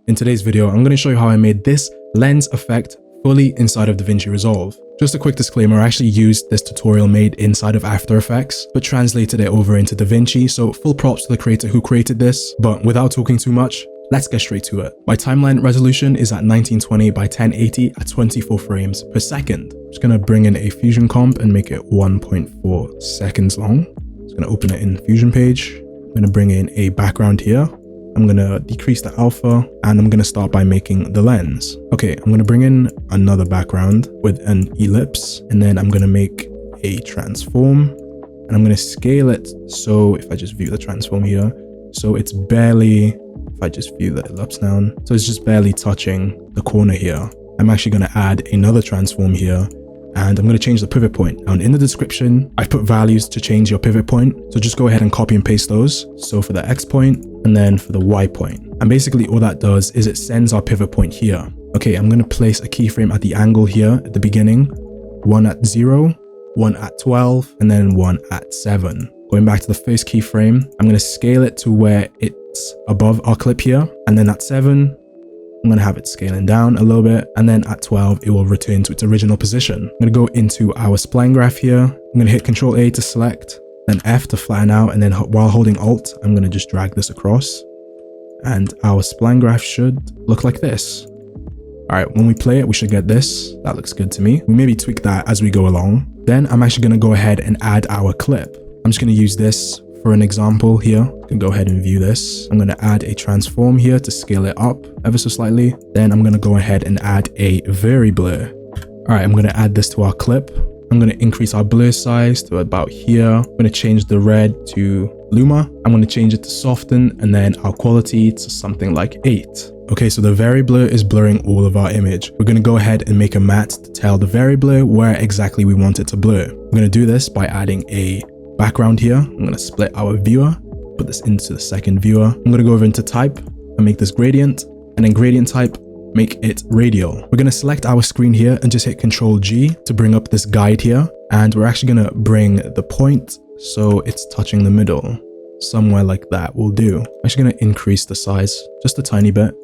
In today's video, I'm going to show you how I made this lens effect fully inside of DaVinci Resolve. Just a quick disclaimer, I actually used this tutorial made inside of After Effects, but translated it over into DaVinci, so full props to the creator who created this. But without talking too much, let's get straight to it. My timeline resolution is at 1920 by 1080 at 24 frames per second. I'm just going to bring in a Fusion comp and make it 1.4 seconds long. I'm just going to open it in Fusion page. I'm going to bring in a background here. I'm going to decrease the alpha and I'm going to start by making the lens. Okay, I'm going to bring in another background with an ellipse and then I'm going to make a transform and I'm going to scale it. So if I just view the transform here, so it's barely, if I just view the ellipse now, so it's just barely touching the corner here. I'm actually going to add another transform here and I'm going to change the pivot point. Now in the description, I've put values to change your pivot point. So just go ahead and copy and paste those. So for the X point and then for the Y point. And basically all that does is it sends our pivot point here. Okay, I'm going to place a keyframe at the angle here at the beginning, one at 0, one at 12, and then one at 7. Going back to the first keyframe, I'm going to scale it to where it's above our clip here. And then at 7, I'm going to have it scaling down a little bit. And then at 12, it will return to its original position. I'm going to go into our spline graph here. I'm going to hit Control A to select, then F to flatten out. And then while holding Alt, I'm going to just drag this across. And our spline graph should look like this. All right, when we play it, we should get this. That looks good to me. We maybe tweak that as we go along. Then I'm actually going to go ahead and add our clip. I'm just going to use this for an example here. You can go ahead and view this. I'm going to add a transform here to scale it up ever so slightly. Then I'm going to go ahead and add a vari-blur. All right, I'm going to add this to our clip. I'm going to increase our blur size to about here. I'm going to change the red to Luma. I'm going to change it to soften and then our quality to something like 8. Okay, so the vari-blur is blurring all of our image. We're going to go ahead and make a matte to tell the vari-blur where exactly we want it to blur. I'm going to do this by adding a background here. I'm going to split our viewer, put this into the second viewer. I'm going to go over into type and make this gradient, and then gradient type, make it radial. We're going to select our screen here and just hit Control G to bring up this guide here. And we're actually going to bring the point so it's touching the middle. Somewhere like that will do. I'm actually going to increase the size just a tiny bit.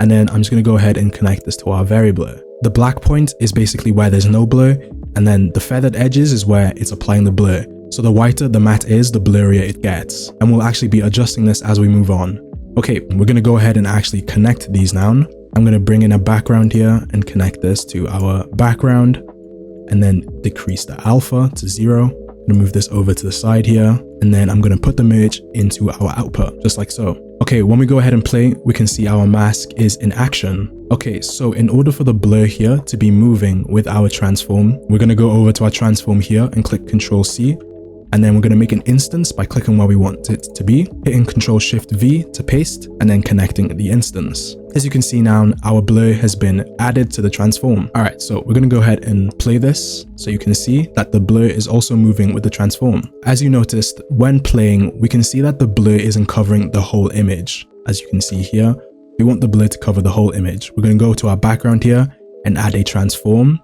And then I'm just going to go ahead and connect this to our vari-blur. The black point is basically where there's no blur, and then the feathered edges is where it's applying the blur. So the whiter the matte is, the blurrier it gets. And we'll actually be adjusting this as we move on. Okay, we're going to go ahead and actually connect these now. I'm going to bring in a background here and connect this to our background and then decrease the alpha to 0. I'm going to move this over to the side here. And then I'm going to put the merge into our output, just like so. Okay, when we go ahead and play, we can see our mask is in action. Okay, so in order for the blur here to be moving with our transform, we're going to go over to our transform here and click Control C. And then we're going to make an instance by clicking where we want it to be, hitting Control Shift V to paste, and then connecting the instance. As you can see now, our blur has been added to the transform. All right, so we're going to go ahead and play this so you can see that the blur is also moving with the transform. As you noticed, when playing, we can see that the blur isn't covering the whole image. As you can see here, we want the blur to cover the whole image. We're going to go to our background here and add a transform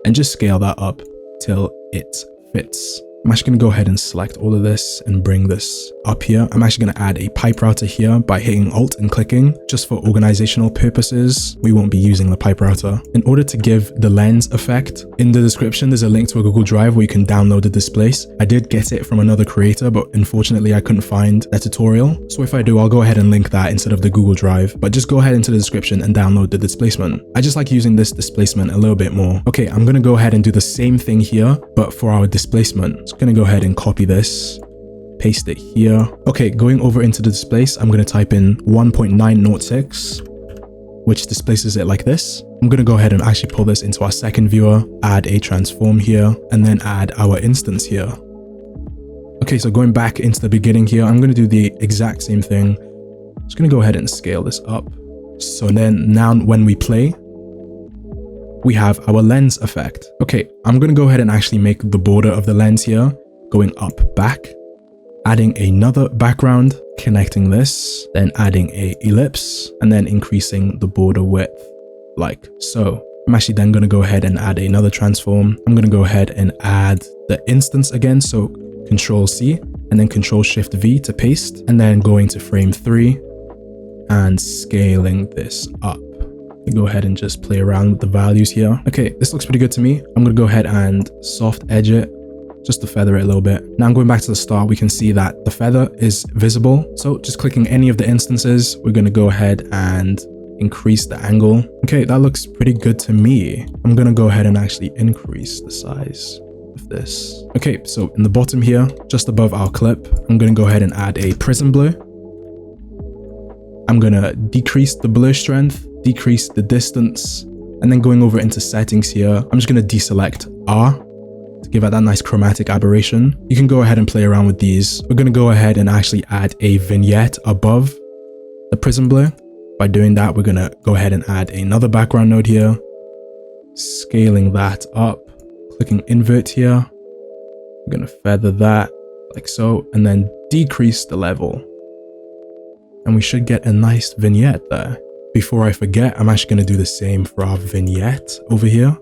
and just scale that up till it fits. I'm actually going to go ahead and select all of this and bring this up here. I'm actually going to add a pipe router here by hitting Alt and clicking. Just for organizational purposes, we won't be using the pipe router. In order to give the lens effect, in the description, there's a link to a Google Drive where you can download the displace. I did get it from another creator, but unfortunately I couldn't find that tutorial. So if I do, I'll go ahead and link that instead of the Google Drive. But just go ahead into the description and download the displacement. I just like using this displacement a little bit more. Okay, I'm going to go ahead and do the same thing here, but for our displacement. Just going to go ahead and copy this, paste it here. Okay, going over into the displace, I'm going to type in 1.906, which displaces it like this. I'm going to go ahead and actually pull this into our second viewer, add a transform here, and then add our instance here. Okay, so going back into the beginning here, I'm going to do the exact same thing. Just going to go ahead and scale this up. So then now when we play, we have our lens effect. Okay, I'm going to go ahead and actually make the border of the lens here going up back, adding another background, connecting this, then adding a ellipse, and then increasing the border width like so. I'm actually then going to go ahead and add another transform. I'm going to go ahead and add the instance again. So Control C and then Control Shift V to paste, and then going to frame 3 and scaling this up. Go ahead and just play around with the values here. Okay, this looks pretty good to me. I'm gonna go ahead and soft edge it just to feather it a little bit. Now I'm going back to the start. We can see that the feather is visible. So just clicking any of the instances, we're gonna go ahead and increase the angle. Okay, that looks pretty good to me. I'm gonna go ahead and actually increase the size of this. Okay, so in the bottom here, just above our clip, I'm gonna go ahead and add a prism blur. I'm gonna decrease the blur strength, decrease the distance, and then going over into settings here, I'm just gonna deselect R to give it that nice chromatic aberration. You can go ahead and play around with these. We're gonna go ahead and actually add a vignette above the prism blur. By doing that, we're gonna go ahead and add another background node here, scaling that up, clicking invert here. I'm gonna feather that like so, and then decrease the level. And we should get a nice vignette there. Before I forget, I'm actually going to do the same for our vignette over here.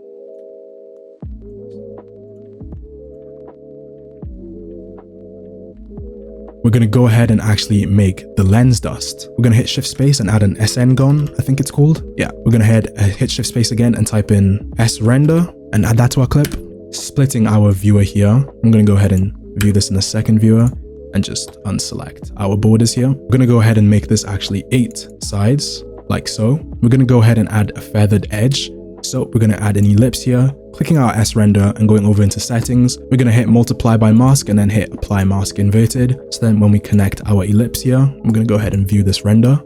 We're going to go ahead and actually make the lens dust. We're going to hit shift space and add an SN gon, I think it's called. Yeah, we're going to hit shift space again and type in S render and add that to our clip. Splitting our viewer here. I'm going to go ahead and view this in the second viewer and just unselect our borders here. We're going to go ahead and make this actually 8 sides. Like so. We're going to go ahead and add a feathered edge. So we're going to add an ellipse here, clicking our S render and going over into settings. We're going to hit multiply by mask and then hit apply mask inverted. So then when we connect our ellipse here, I'm going to go ahead and view this render.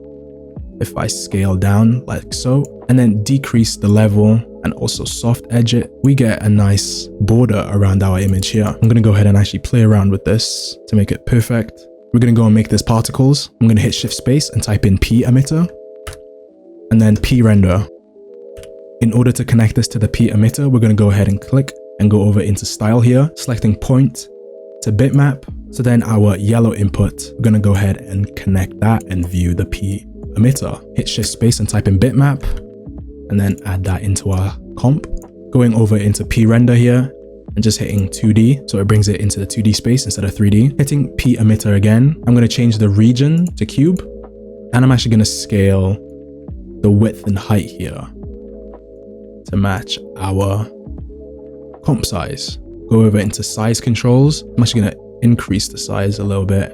If I scale down like so, and then decrease the level and also soft edge it, we get a nice border around our image here. I'm going to go ahead and actually play around with this to make it perfect. We're going to go and make this particles. I'm going to hit shift space and type in P emitter. And then P render. In order to connect this to the P emitter, we're going to go ahead and click and go over into style here, selecting point to bitmap. So then our yellow input, we're going to go ahead and connect that and view the P emitter. Hit shift space and type in bitmap and then add that into our comp. Going over into P render here and just hitting 2D. So it brings it into the 2D space instead of 3D. Hitting P emitter again. I'm going to change the region to cube and I'm actually going to scale the width and height here to match our comp size. Go over into size controls. I'm actually going to increase the size a little bit.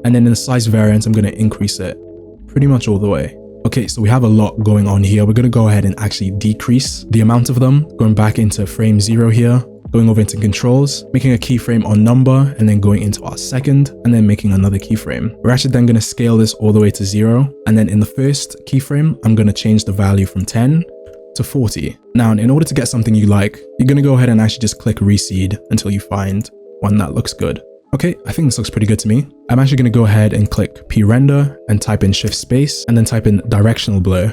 And then in the size variance, I'm going to increase it pretty much all the way. Okay, so we have a lot going on here. We're going to go ahead and actually decrease the amount of them. Going back into frame 0 here. Going over into controls, making a keyframe on number, and then going into our second, and then making another keyframe. We're actually then going to scale this all the way to 0. And then in the first keyframe, I'm going to change the value from 10 to 40. Now, in order to get something you like, you're going to go ahead and actually just click reseed until you find one that looks good. Okay, I think this looks pretty good to me. I'm actually going to go ahead and click P render and type in shift space and then type in directional blur.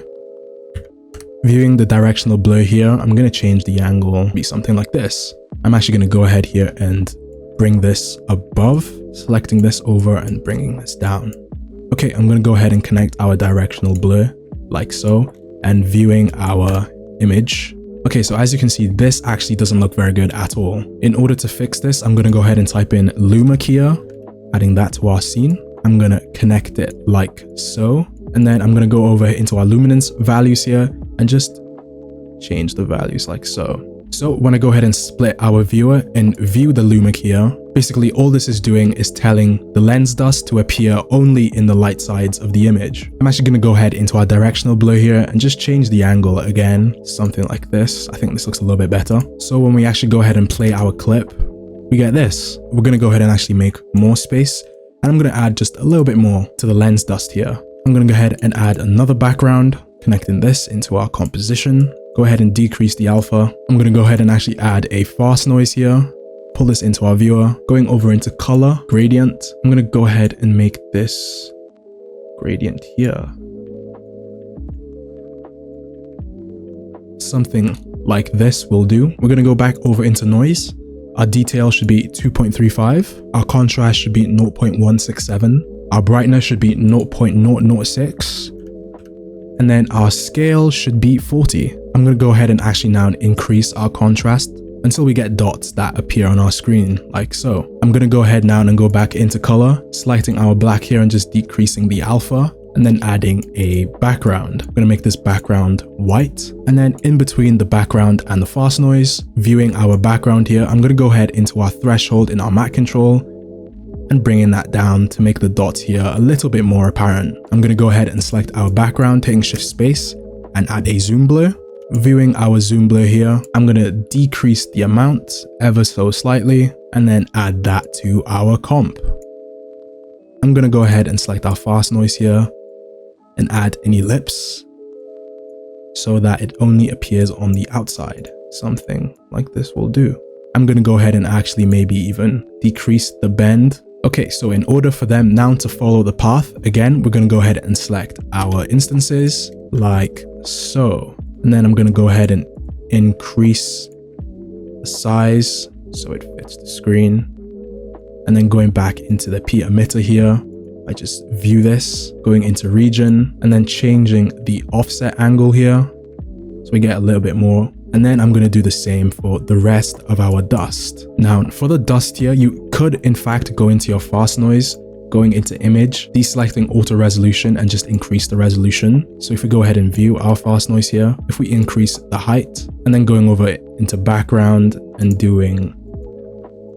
Viewing the directional blur here, I'm going to change the angle to be something like this. I'm actually going to go ahead here and bring this above, selecting this over and bringing this down. Okay, I'm going to go ahead and connect our directional blur like so and viewing our image. Okay, so as you can see, this actually doesn't look very good at all. In order to fix this, I'm going to go ahead and type in Luma here, adding that to our scene. I'm going to connect it like so. And then I'm going to go over into our luminance values here and just change the values like so. So when I go ahead and split our viewer and view the Luma here, basically all this is doing is telling the lens dust to appear only in the light sides of the image. I'm actually going to go ahead into our directional blur here and just change the angle again, something like this. I think this looks a little bit better. So when we actually go ahead and play our clip, we get this. We're going to go ahead and actually make more space. And I'm going to add just a little bit more to the lens dust here. I'm going to go ahead and add another background, connecting this into our composition. Go ahead and decrease the alpha. I'm going to go ahead and actually add a fast noise here. Pull this into our viewer. Going over into color, gradient. I'm going to go ahead and make this gradient here. Something like this will do. We're going to go back over into noise. Our detail should be 2.35. Our contrast should be 0.167. Our brightness should be 0.006. And then our scale should be 40. I'm going to go ahead and actually now increase our contrast until we get dots that appear on our screen, like so. I'm going to go ahead now and go back into color, selecting our black here and just decreasing the alpha. and then adding a background. I'm gonna make this background white. And then in between the background and the fast noise, viewing our background here, I'm gonna go ahead into our threshold in our matte control and bringing that down to make the dots here a little bit more apparent. I'm gonna go ahead and select our background, taking shift space and add a zoom blur. Viewing our zoom blur here, I'm gonna decrease the amount ever so slightly and then add that to our comp. I'm gonna go ahead and select our fast noise here and add an ellipse so that it only appears on the outside. Something like this will do. I'm gonna go ahead and actually maybe even decrease the bend. Okay, so in order for them now to follow the path, again, we're gonna go ahead and select our instances like so. And then I'm gonna go ahead and increase the size so it fits the screen. And then going back into the P emitter here, I just view this, going into region, and then changing the offset angle here so we get a little bit more. And then I'm going to do the same for the rest of our dust. Now for the dust here, you could in fact go into your fast noise, going into image, deselecting auto resolution and just increase the resolution. So if we go ahead and view our fast noise here, if we increase the height and then going over into background and doing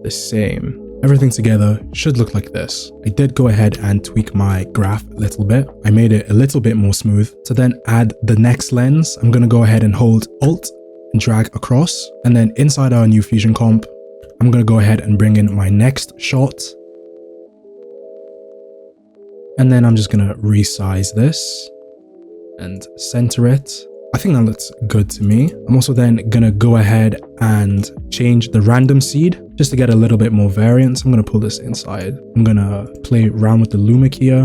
the same, everything together should look like this. I did go ahead and tweak my graph a little bit. I made it a little bit more smooth. To then add the next lens, I'm going to go ahead and hold Alt and drag across. And then inside our new Fusion comp, I'm going to go ahead and bring in my next shot. And then I'm just going to resize this and center it. I think that looks good to me. I'm also then going to go ahead and change the random seed just to get a little bit more variance. I'm going to pull this inside. I'm going to play around with the luma here.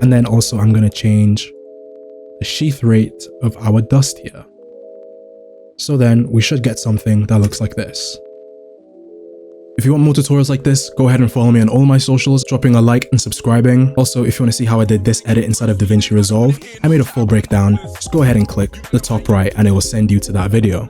And then also I'm going to change the sheath rate of our dust here. So then we should get something that looks like this. If you want more tutorials like this, go ahead and follow me on all my socials, dropping a like and subscribing. Also, if you want to see how I did this edit inside of DaVinci Resolve, I made a full breakdown. Just go ahead and click the top right and it will send you to that video.